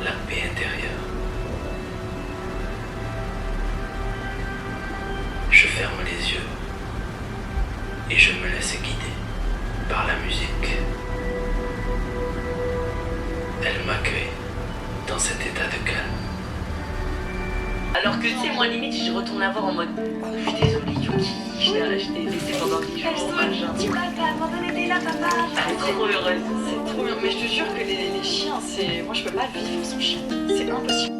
la paix intérieure. Je ferme les yeux et je me laisse guider par la musique. Elle m'accueille dans cet état de calme. Alors que tu sais, moi limite, je retourne la voir en mode je suis désolée, Yuki, je t'ai laissé pendant 10 jours, machin. Tu m'as pas abandonné, t'es là, papa. Elle est trop heureuse. C'est trop bien, mais je te jure que les chiens, c'est. Moi, je peux pas vivre sans chien. C'est impossible.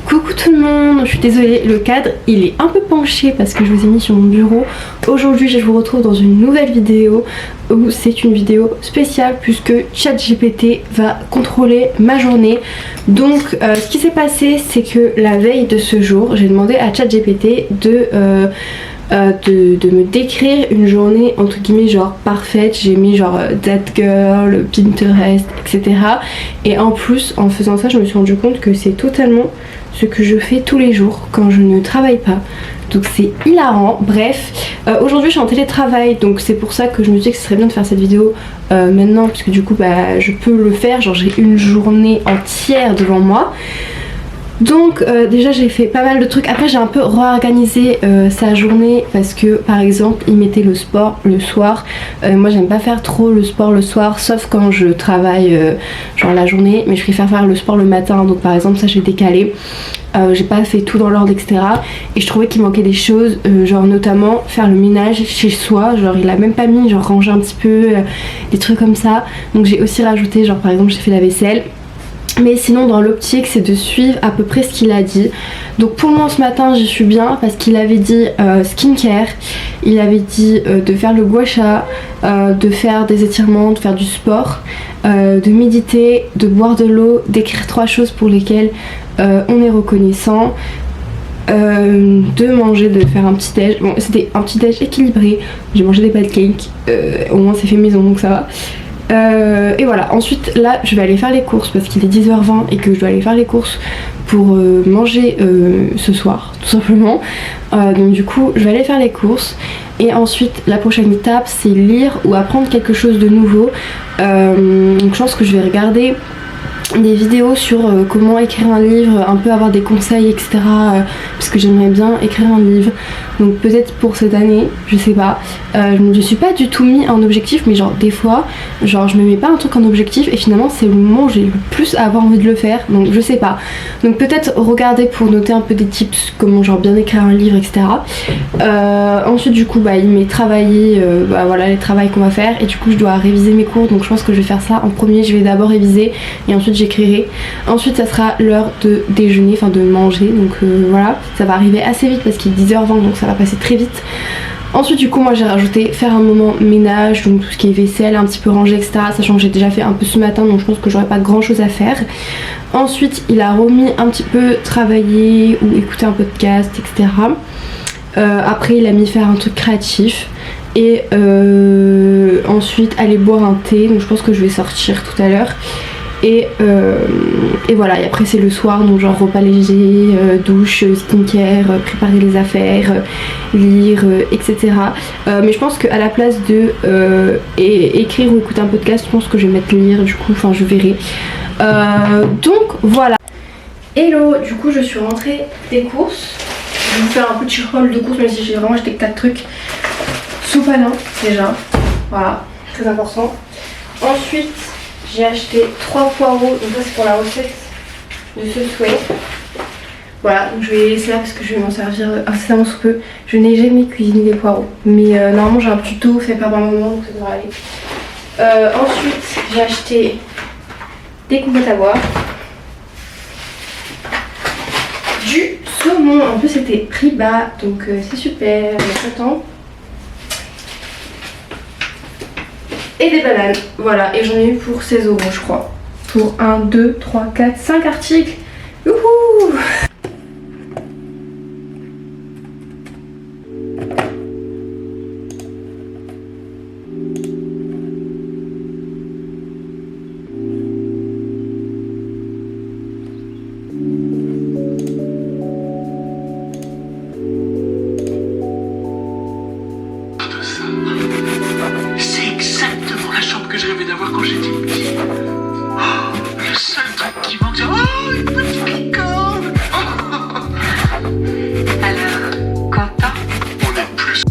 Coucou tout le monde, je suis désolée, le cadre il est un peu penché parce que je vous ai mis sur mon bureau. Aujourd'hui je vous retrouve dans une nouvelle vidéo où c'est une vidéo spéciale puisque ChatGPT va contrôler ma journée. Donc ce qui s'est passé c'est que la veille de ce jour j'ai demandé à ChatGPT de me décrire une journée entre guillemets genre parfaite. J'ai mis genre that girl, Pinterest, etc. Et en plus en faisant ça je me suis rendu compte que c'est totalement ce que je fais tous les jours quand je ne travaille pas. Donc c'est hilarant. Bref, aujourd'hui je suis en télétravail donc c'est pour ça que je me dis que ce serait bien de faire cette vidéo maintenant parce que du coup bah je peux le faire, genre j'ai une journée entière devant moi. Donc déjà j'ai fait pas mal de trucs. Après j'ai un peu réorganisé sa journée parce que par exemple il mettait le sport le soir. Moi j'aime pas faire trop le sport le soir sauf quand je travaille genre la journée, mais je préfère faire le sport le matin. Donc par exemple ça j'ai décalé. J'ai pas fait tout dans l'ordre etc. Et je trouvais qu'il manquait des choses, genre notamment faire le ménage chez soi. Genre il a même pas mis genre ranger un petit peu des trucs comme ça. Donc j'ai aussi rajouté genre par exemple j'ai fait la vaisselle. Mais sinon dans l'optique c'est de suivre à peu près ce qu'il a dit. Donc pour le moment ce matin j'y suis bien parce qu'il avait dit skincare, il avait dit de faire le gua sha, de faire des étirements, de faire du sport, de méditer, de boire de l'eau, d'écrire 3 choses pour lesquelles on est reconnaissant, de manger, de faire un petit déj. Bon c'était un petit déj équilibré, j'ai mangé des pancakes, au moins c'est fait maison donc ça va. Et voilà, ensuite là je vais aller faire les courses parce qu'il est 10h20 et que je dois aller faire les courses pour manger ce soir tout simplement. Donc du coup je vais aller faire les courses et ensuite la prochaine étape c'est lire ou apprendre quelque chose de nouveau. Donc je pense que je vais regarder des vidéos sur comment écrire un livre, un peu avoir des conseils etc. Parce que j'aimerais bien écrire un livre. Donc peut-être pour cette année, je sais pas. Je suis pas du tout mis en objectif, mais genre des fois, genre je me mets pas un truc en objectif et finalement c'est le moment où j'ai le plus à avoir envie de le faire. Donc je sais pas. Donc peut-être regarder pour noter un peu des tips, comment genre bien écrire un livre, etc. Ensuite du coup bah il m'est travaillé, bah voilà les travaux qu'on va faire et du coup je dois réviser mes cours. Donc je pense que je vais faire ça en premier. Je vais d'abord réviser et ensuite j'écrirai. Ensuite ça sera l'heure de déjeuner, enfin de manger. Donc voilà, ça va arriver assez vite parce qu'il est 10h20 donc ça va passer très vite. Ensuite du coup moi j'ai rajouté faire un moment ménage, donc tout ce qui est vaisselle, un petit peu ranger etc. Sachant que j'ai déjà fait un peu ce matin donc je pense que j'aurai pas grand chose à faire. Ensuite il a remis un petit peu travailler ou écouter un podcast etc. Après il a mis faire un truc créatif. Et ensuite aller boire un thé, donc je pense que je vais sortir tout à l'heure. Et voilà, et après c'est le soir, donc genre repas léger, douche, skincare, préparer les affaires, lire, etc. Mais je pense qu'à la place de écrire ou écouter un podcast, je pense que je vais mettre lire, du coup, enfin je verrai. Donc voilà. Hello, du coup je suis rentrée des courses. Je vais vous faire un petit haul de courses, même si j'ai vraiment acheté 4 trucs. Sopalin déjà, voilà, très important. Ensuite j'ai acheté 3 poireaux, donc ça c'est pour la recette de ce souhait. Voilà, donc je vais les laisser là parce que je vais m'en servir incessamment sous peu. Je n'ai jamais cuisiné des poireaux, mais normalement j'ai un tuto fait par ma maman, donc ça devrait aller. Ensuite, j'ai acheté des compotes à boire, du saumon, en plus c'était prix bas, donc c'est super, on est content. Et des bananes, voilà, et j'en ai eu pour 16 € je crois. Pour 1, 2, 3, 4, 5 articles. Youhou! C'est exactement la chambre que je rêvais d'avoir quand j'étais petit. Oh, le seul truc qui manque, c'est une petite licorne. Alors, content? On est plus.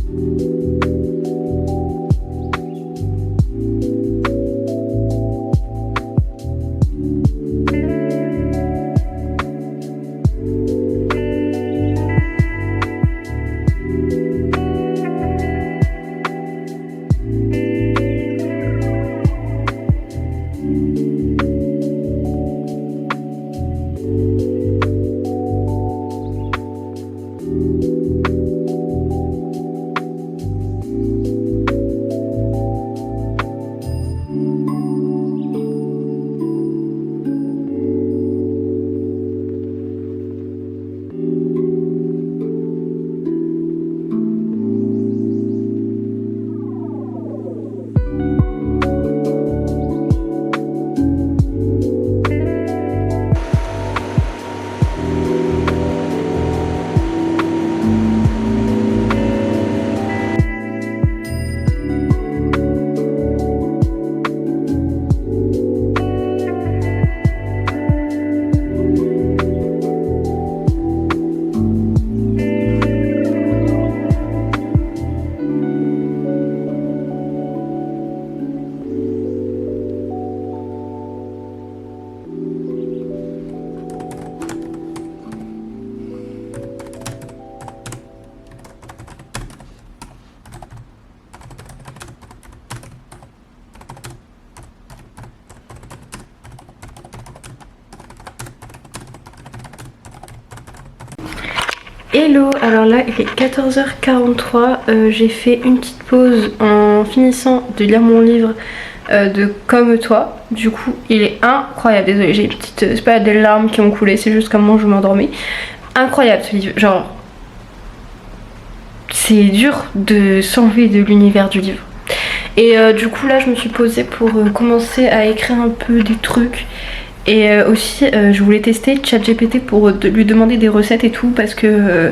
Hello, alors là il est 14h43, j'ai fait une petite pause en finissant de lire mon livre de Comme toi. Du coup il est incroyable, désolée j'ai une petite, c'est pas des larmes qui ont coulé, c'est juste comment je m'endormais. Incroyable ce livre, genre c'est dur de s'enlever de l'univers du livre. Et du coup là je me suis posée pour commencer à écrire un peu des trucs. Et aussi je voulais tester ChatGPT pour lui demander des recettes et tout parce que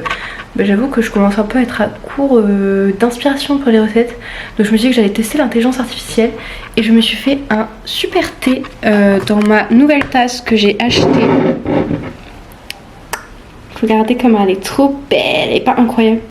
j'avoue que je commence un peu à être à court d'inspiration pour les recettes. Donc je me suis dit que j'allais tester l'intelligence artificielle et je me suis fait un super thé dans ma nouvelle tasse que j'ai achetée. Regardez comme elle est trop belle et pas incroyable.